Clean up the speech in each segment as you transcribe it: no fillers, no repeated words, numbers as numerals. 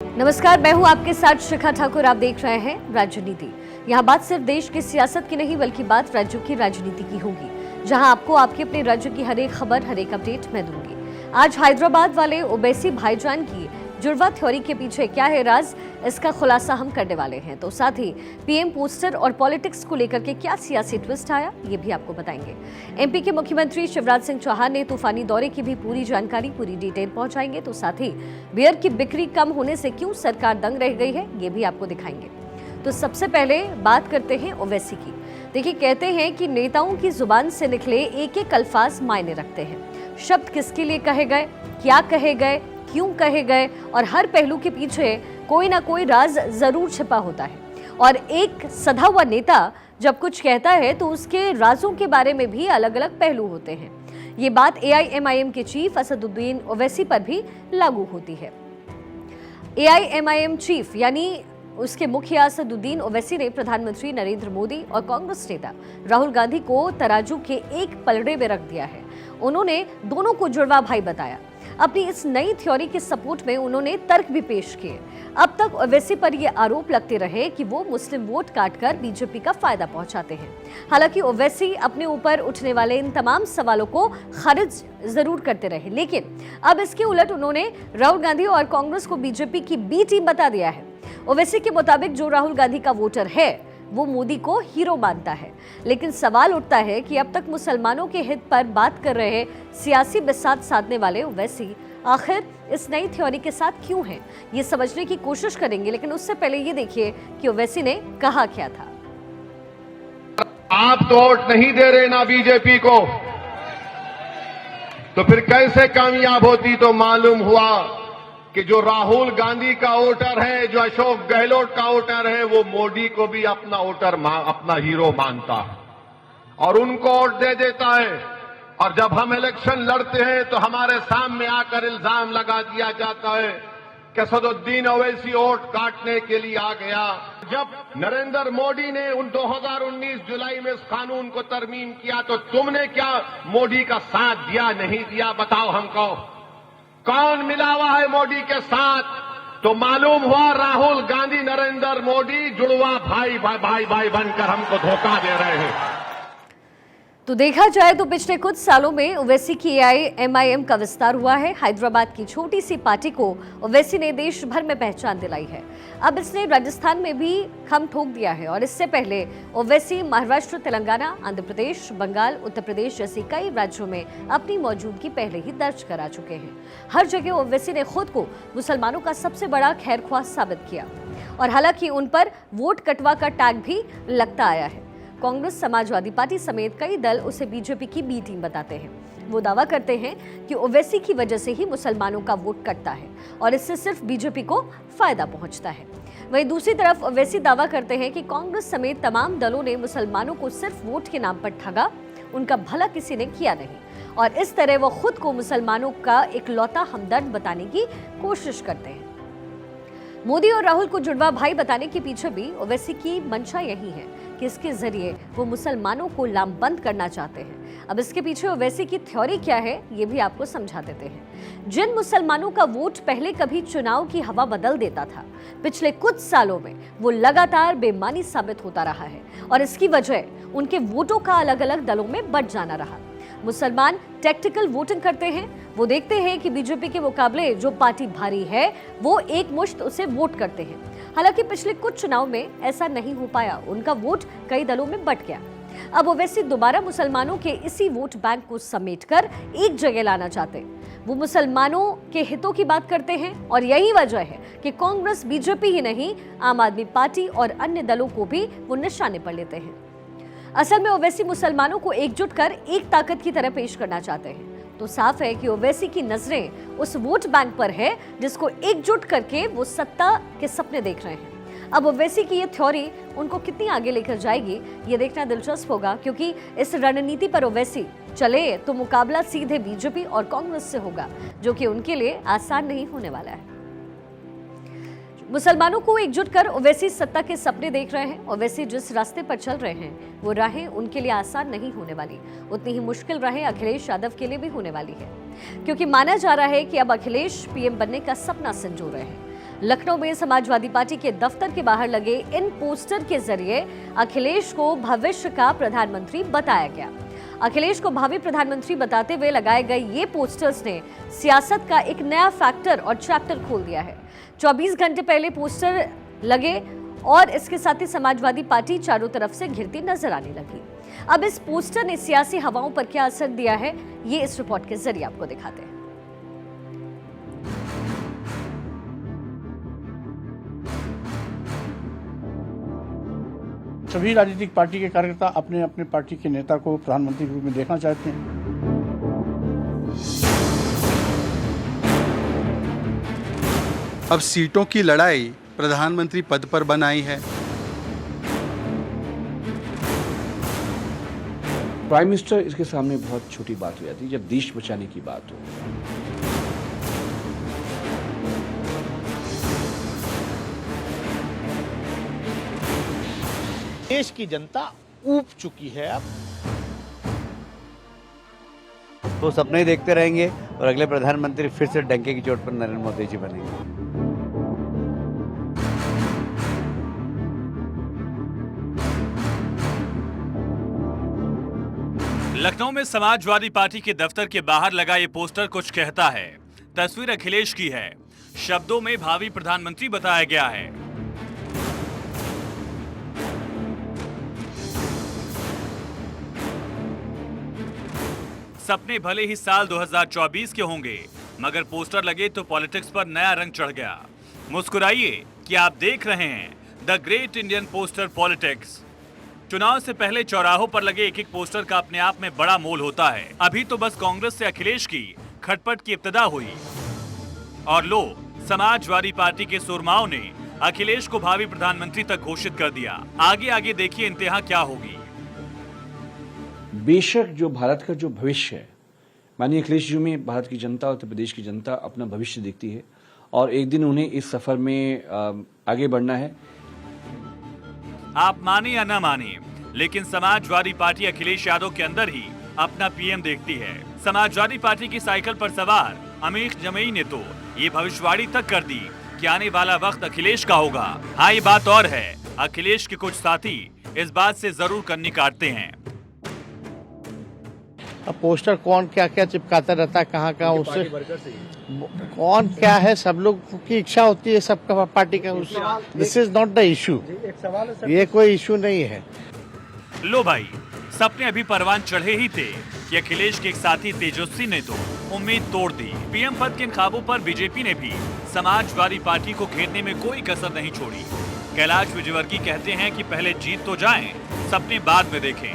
नमस्कार, मैं हूं आपके साथ शिखा ठाकुर। आप देख रहे हैं राजनीति। यहां बात सिर्फ देश की सियासत की नहीं बल्कि बात राज्यों की राजनीति की होगी, जहां आपको आपके अपने राज्य की हर एक खबर, हर एक अपडेट मैं दूंगी। आज हैदराबाद वाले ओवैसी भाईजान की जुड़वा थ्योरी के पीछे क्या है राज, इसका खुलासा हम करने वाले हैं। तो साथ ही पीएम पोस्टर और पॉलिटिक्स को लेकर के क्या सियासी ट्विस्ट आया, ये भी आपको बताएंगे। एमपी के मुख्यमंत्री शिवराज सिंह चौहान ने तूफानी दौरे की भी पूरी जानकारी, पूरी डिटेल पहुंचाएंगे। तो साथ ही बियर की बिक्री कम होने से क्यों सरकार दंग रह गई है, ये भी आपको दिखाएंगे। तो सबसे पहले बात करते हैं ओवैसी की। देखिए, कहते हैं कि नेताओं की जुबान से निकले एक एक अल्फाज मायने रखते हैं। शब्द किसके लिए कहे गए, क्या कहे गए, क्यों कहे गए, और हर पहलू के पीछे कोई ना कोई राज जरूर छिपा होता है। और एक सधा हुआ नेता जब कुछ कहता है तो उसके राजों के बारे में भी अलग अलग पहलू होते हैं। ये बात एआईएमआईएम के चीफ असदुद्दीन ओवैसी पर भी लागू होती है। एआईएमआईएम चीफ यानी उसके मुखिया असदुद्दीन ओवैसी ने प्रधानमंत्री नरेंद्र मोदी और कांग्रेस नेता राहुल गांधी को तराजू के एक पलड़े में रख दिया है। उन्होंने दोनों को जुड़वा भाई बताया। अपनी इस नई थ्योरी के सपोर्ट में उन्होंने तर्क भी पेश किए। अब तक ओवैसी पर यह आरोप लगते रहे कि वो मुस्लिम वोट काटकर बीजेपी का फायदा पहुंचाते हैं। हालांकि ओवैसी अपने ऊपर उठने वाले इन तमाम सवालों को खारिज जरूर करते रहे, लेकिन अब इसके उलट उन्होंने राहुल गांधी और कांग्रेस को बीजेपी की बी टीम बता दिया है। ओवैसी के मुताबिक जो राहुल गांधी का वोटर है वो मोदी को हीरो मानता है, लेकिन सवाल उठता है कि अब तक मुसलमानों के हित पर बात कर रहे सियासी बिसात साधने वाले ओवैसी आखिर इस नई थ्योरी के साथ क्यों हैं, ये समझने की कोशिश करेंगे। लेकिन उससे पहले ये देखिए कि ओवैसी ने कहा क्या था। आप तो वोट नहीं दे रहे ना बीजेपी को, तो फिर कैसे कामयाब होती? तो मालूम हुआ कि जो राहुल गांधी का वोटर है, जो अशोक गहलोत का वोटर है, वो मोदी को भी अपना वोटर, अपना हीरो मानता है और उनको वोट दे देता है। और जब हम इलेक्शन लड़ते हैं तो हमारे सामने आकर इल्जाम लगा दिया जाता है कि असदुद्दीन ओवैसी वोट काटने के लिए आ गया। जब नरेंद्र मोदी ने 2019 जुलाई में इस कानून को तरमीम किया तो तुमने क्या मोदी का साथ दिया, नहीं दिया? बताओ हमको, कौन मिला हुआ है मोदी के साथ? तो मालूम हुआ राहुल गांधी नरेंद्र मोदी जुड़वा भाई भाई भाई भाई बनकर हमको धोखा दे रहे हैं। तो देखा जाए तो पिछले कुछ सालों में ओवैसी की एआईएमआईएम का विस्तार हुआ है। हैदराबाद की छोटी सी पार्टी को ओवैसी ने देश भर में पहचान दिलाई है। अब इसने राजस्थान में भी खम ठोक दिया है और इससे पहले ओवैसी महाराष्ट्र, तेलंगाना, आंध्र प्रदेश, बंगाल, उत्तर प्रदेश जैसे कई राज्यों में अपनी मौजूदगी पहले ही दर्ज करा चुके हैं। हर जगह ओवैसी ने खुद को मुसलमानों का सबसे बड़ा खैरख्वाह साबित किया और हालांकि उन पर वोट कटवा का टैग भी लगता आया है। कांग्रेस, समाजवादी पार्टी समेत कई दल उसे बीजेपी की बी टीम बताते हैं। वो दावा करते हैं कि ओवैसी की वजह से ही मुसलमानों का वोट कटता है और इससे सिर्फ बीजेपी को फायदा पहुंचता है। वहीं दूसरी तरफ ओवैसी दावा करते हैं कि कांग्रेस समेत तमाम दलों ने मुसलमानों को सिर्फ वोट के नाम पर ठगा, उनका भला किसी ने किया नहीं और इस तरह वो खुद को मुसलमानों का इकलौता हमदर्द बताने की कोशिश करते हैं। मोदी और राहुल को जुड़वा भाई बताने के पीछे भी ओवैसी की मंशा यही है कि इसके जरिए वो मुसलमानों को लामबंद करना चाहते हैं। अब इसके पीछे ओवैसी की थ्योरी क्या है, ये भी आपको समझा देते हैं। जिन मुसलमानों का वोट पहले कभी चुनाव की हवा बदल देता था, पिछले कुछ सालों में वो लगातार बेईमानी साबित होता रहा है और इसकी वजह उनके वोटों का अलग अलग दलों में बढ़ जाना रहा। मुसलमान टैक्टिकल वोटिंग करते हैं। वो देखते हैं कि बीजेपी के मुकाबले जो पार्टी भारी है वो एक मुश्त उसे वोट करते हैं। हालांकि पिछले कुछ चुनाव में ऐसा नहीं हो पाया, उनका वोट कई दलों में बंट गया। अब ओवैसी दोबारा मुसलमानों के इसी वोट बैंक को समेटकर एक जगह लाना चाहते हैं। वो मुसलमानों के हितों की बात करते हैं और यही वजह है कि कांग्रेस, बीजेपी ही नहीं, आम आदमी पार्टी और अन्य दलों को भी वो निशाने पर लेते हैं। असल में ओवैसी मुसलमानों को एकजुट कर एक ताकत की तरह पेश करना चाहते हैं। तो साफ है कि ओवैसी की नजरें उस वोट बैंक पर है जिसको एकजुट करके वो सत्ता के सपने देख रहे हैं। अब ओवैसी की ये थ्योरी उनको कितनी आगे लेकर जाएगी, ये देखना दिलचस्प होगा, क्योंकि इस रणनीति पर ओवैसी चले तो मुकाबला सीधे बीजेपी और कांग्रेस से होगा, जो कि उनके लिए आसान नहीं होने वाला है। मुसलमानों को एकजुट कर ओवैसी सत्ता के सपने देख रहे हैं। ओवैसी जिस रास्ते पर चल रहे हैं वो राहें उनके लिए आसान नहीं होने वाली, उतनी ही मुश्किल राहें अखिलेश यादव के लिए भी होने वाली है, क्योंकि माना जा रहा है कि अब अखिलेश पीएम बनने का सपना संजो रहे हैं। लखनऊ में समाजवादी पार्टी के दफ्तर के बाहर लगे इन पोस्टर के जरिए अखिलेश को भविष्य का प्रधानमंत्री बताया गया। अखिलेश को भावी प्रधानमंत्री बताते हुए लगाए गए ये पोस्टर्स ने सियासत का एक नया फैक्टर और चैप्टर खोल दिया है। 24 घंटे पहले पोस्टर लगे और इसके साथ ही समाजवादी पार्टी चारों तरफ से घिरती नजर आने लगी। अब इस पोस्टर ने सियासी हवाओं पर क्या असर दिया है, ये इस रिपोर्ट के जरिए आपको दिखाते हैं। सभी राजनीतिक पार्टी के कार्यकर्ता अपने अपने पार्टी के नेता को प्रधानमंत्री के रूप में देखना चाहते हैं। अब सीटों की लड़ाई प्रधानमंत्री पद पर बन आई है। प्राइम मिनिस्टर इसके सामने बहुत छोटी बात हो जाती है जब देश बचाने की बात हो। देश की जनता ऊब चुकी है अब। तो सपने ही देखते रहेंगे और अगले प्रधानमंत्री फिर से डंके की चोट पर नरेंद्र मोदी जी बनेंगे। लखनऊ में समाजवादी पार्टी के दफ्तर के बाहर लगा ये पोस्टर कुछ कहता है। तस्वीर अखिलेश की है, शब्दों में भावी प्रधानमंत्री बताया गया है। सपने भले ही साल 2024 के होंगे, मगर पोस्टर लगे तो पॉलिटिक्स पर नया रंग चढ़ गया। मुस्कुराइए कि आप देख रहे हैं the great Indian poster politics. चुनाव से पहले चौराहों पर लगे एक एक पोस्टर का अपने आप में बड़ा मोल होता है। अभी तो बस कांग्रेस से अखिलेश की खटपट की इब्तिदा हुई और लो, समाजवादी पार्टी के सुरमाओं ने अखिलेश को भावी प्रधानमंत्री तक घोषित कर दिया। आगे आगे देखिए इंतहा क्या होगी। बेशक जो भारत का जो भविष्य है, माननीय अखिलेश जी में भारत की जनता, उत्तर प्रदेश की जनता अपना भविष्य देखती है और एक दिन उन्हें इस सफर में आगे बढ़ना है। आप माने या न माने, लेकिन समाजवादी पार्टी अखिलेश यादव के अंदर ही अपना पीएम देखती है। समाजवादी पार्टी की साइकिल पर सवार अमीश जमई ने तो ये भविष्यवाणी तक कर दी कि आने वाला वक्त अखिलेश का होगा। हाँ, ये बात और है, अखिलेश के कुछ साथी इस बात से जरूर कन्नी काटते हैं। अब पोस्टर कौन क्या क्या चिपकाता रहता है, कहाँ कहाँ, उससे कौन क्या है, सब लोग की इच्छा होती है सबका पार्टी का। This is not the issue, ये कोई इशू नहीं है। लो भाई, सपने अभी परवान चढ़े ही थे कि अखिलेश के एक साथी तेजस्वी ने तो उम्मीद तोड़ दी। पीएम पद के इन ख्वाबों पर बीजेपी ने भी समाजवादी पार्टी को घेरने में कोई कसर नहीं छोड़ी। कैलाश विजयवर्गीय कहते हैं कि पहले जीत तो जाएं, सपने बाद में देखें।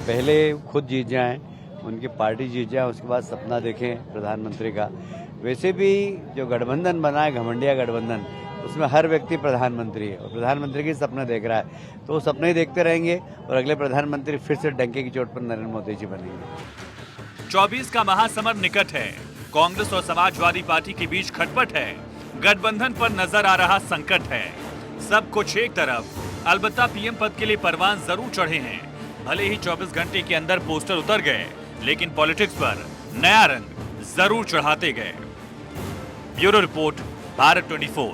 पहले खुद जीत जाएं, उनकी पार्टी जीत जाए, उसके बाद सपना देखें प्रधानमंत्री का। वैसे भी जो गठबंधन बना है, घमंडिया गठबंधन, उसमें हर व्यक्ति प्रधानमंत्री है और प्रधानमंत्री की सपना देख रहा है। तो वो सपने ही देखते रहेंगे और अगले प्रधानमंत्री फिर से डंके की चोट पर नरेंद्र मोदी जी बनेंगे। 24 का महासमर निकट है। कांग्रेस और समाजवादी पार्टी के बीच खटपट है। गठबंधन पर नजर आ रहा संकट है। सब कुछ एक तरफ, अलबत्ता पीएम पद के लिए परवान जरूर चढ़े हैं। भले ही 24 घंटे के अंदर पोस्टर उतर गए, लेकिन पॉलिटिक्स पर नया रंग जरूर चढ़ाते गए। Bureau report, Bharat 24।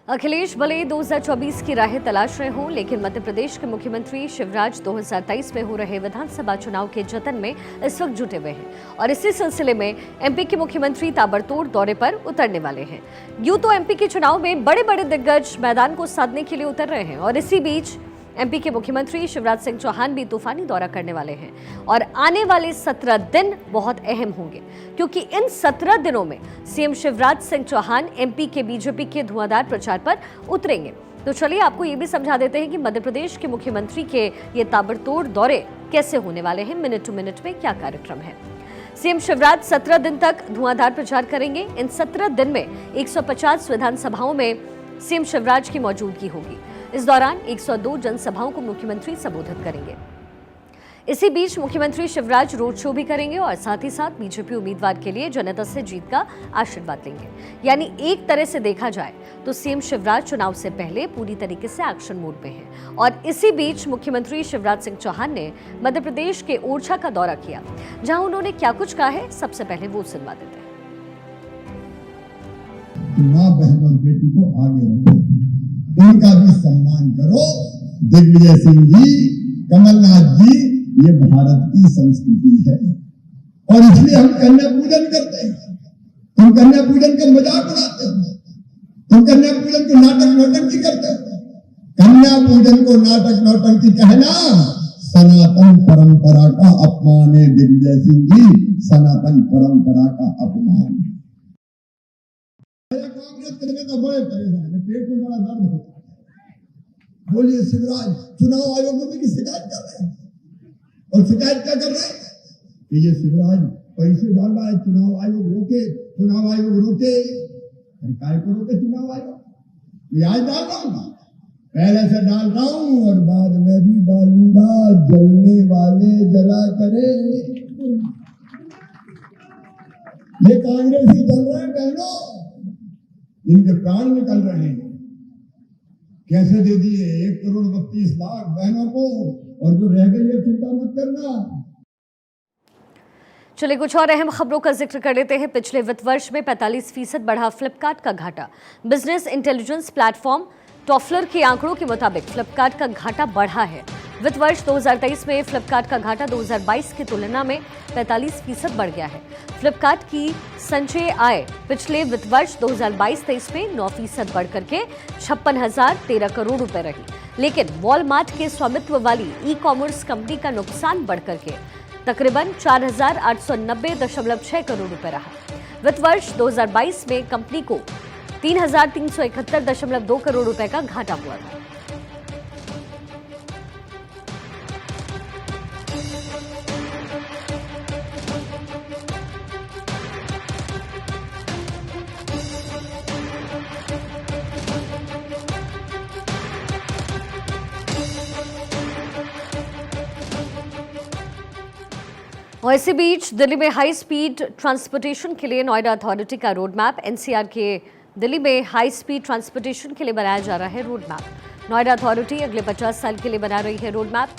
अखिलेश भले 2024 की राहें तलाश रहे हों, लेकिन मध्य प्रदेश के मुख्यमंत्री शिवराज 2023 में हो रहे विधानसभा चुनाव के जतन में इस वक्त जुटे हुए हैं और इसी सिलसिले में एमपी के मुख्यमंत्री ताबड़तोड़ दौरे पर उतरने वाले हैं। यूं तो एमपी के चुनाव में बड़े बड़े दिग्गज मैदान को साधने के लिए उतर रहे हैं और इसी बीच एमपी के मुख्यमंत्री शिवराज सिंह चौहान भी तूफानी दौरा करने वाले हैं और आने वाले 17 दिन बहुत अहम होंगे, क्योंकि इन 17 दिनों में सीएम शिवराज सिंह चौहान एमपी के बीजेपी के धुआंधार प्रचार पर उतरेंगे। तो चलिए आपको ये भी समझा देते हैं कि मध्य प्रदेश के मुख्यमंत्री के ये ताबड़तोड़ दौरे कैसे होने वाले हैं, मिनट टू मिनट में क्या कार्यक्रम है। सीएम शिवराज 17 दिन तक धुआंधार प्रचार करेंगे। इन 17 दिन में 150 विधानसभाओं में सीएम शिवराज की मौजूदगी होगी। इस दौरान 102 जनसभाओं को मुख्यमंत्री संबोधित करेंगे। इसी बीच मुख्यमंत्री शिवराज रोड शो भी करेंगे और साथ ही साथ बीजेपी उम्मीदवार के लिए जनता से जीत का आशीर्वाद लेंगे। यानी एक तरह से देखा जाए तो सीएम शिवराज चुनाव से पहले पूरी तरीके से एक्शन मोड में हैं। और इसी बीच मुख्यमंत्री शिवराज सिंह चौहान ने मध्य प्रदेश के ओरछा का दौरा किया, जहां उन्होंने क्या कुछ कहा है, सबसे पहले वो सुनवा देते हैं। माँ बहन और बेटी को आगे रखो, उनका भी सम्मान करो। दिग्विजय सिंह जी, कमलनाथ जी, ये भारत की संस्कृति है और इसलिए हम कन्या पूजन करते हैं। तुम कन्या पूजन का मजाक उड़ाते हो, तुम कन्या पूजन को नाटक नौटंकी करते हो। कन्या पूजन को नाटक नौटंकी कहना सनातन परंपरा का अपमान है। दिग्विजय सिंह जी, सनातन परंपरा का अपमान है। कांग्रेस के नेता बड़े परेशान है, पेट में बड़ा दर्द होता है। बोलिए शिवराज, चुनाव आयोग में भी शिकायत कर रहे हैं और शिकायत क्या कर रहे हैं कि ये शिवराज पैसे डाल रहा है, चुनाव आयोग रोके, चुनाव आयोग रोके। काय को रोके चुनाव आयोग? मैं आज डाल रहा हूँ, पहले से डाल रहा हूँ और बाद में भी डालूंगा। जलने वाले जला करे। ये कांग्रेस ही चल रहा है बहनों, इनके प्राण निकल रहे हैं। कैसे दे दिए 1,32,00,000 बहनों को, और जो रह गई है चिंता मत करना। चलिए कुछ और अहम खबरों का जिक्र कर लेते हैं। पिछले वित्त वर्ष में 45% बढ़ा फ्लिपकार्ट का घाटा। बिजनेस इंटेलिजेंस प्लेटफॉर्म टॉफलर के आंकड़ों के मुताबिक फ्लिपकार्ट का घाटा बढ़ा है। वित्त वर्ष 2023 में फ्लिपकार्ट का घाटा 2022 की तुलना में 45% बढ़ गया है। फ्लिपकार्ट की संचयी आय पिछले वित्त वर्ष 2022-23 में 9% बढ़कर के 56,013 करोड़ रुपए रही, लेकिन वॉलमार्ट के स्वामित्व वाली ई कॉमर्स कंपनी का नुकसान बढ़कर के तकरीबन 4,890.6 करोड़ रुपए रहा। वित्त वर्ष 2022 में कंपनी को 3,371.2 करोड़ रुपए का घाटा हुआ था। और इसी बीच दिल्ली में हाई स्पीड ट्रांसपोर्टेशन के लिए नोएडा अथॉरिटी का रोड मैप। एनसीआर के दिल्ली में हाई स्पीड ट्रांसपोर्टेशन के लिए बनाया जा रहा है रोड मैप। नोएडा अथॉरिटी अगले 50 साल के लिए बना रही है रोड मैप।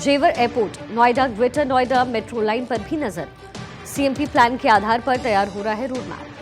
जेवर airport, Noida, greater Noida metro line पर भी नजर। सीएमपी प्लान के आधार पर तैयार हो रहा है रोड मैप।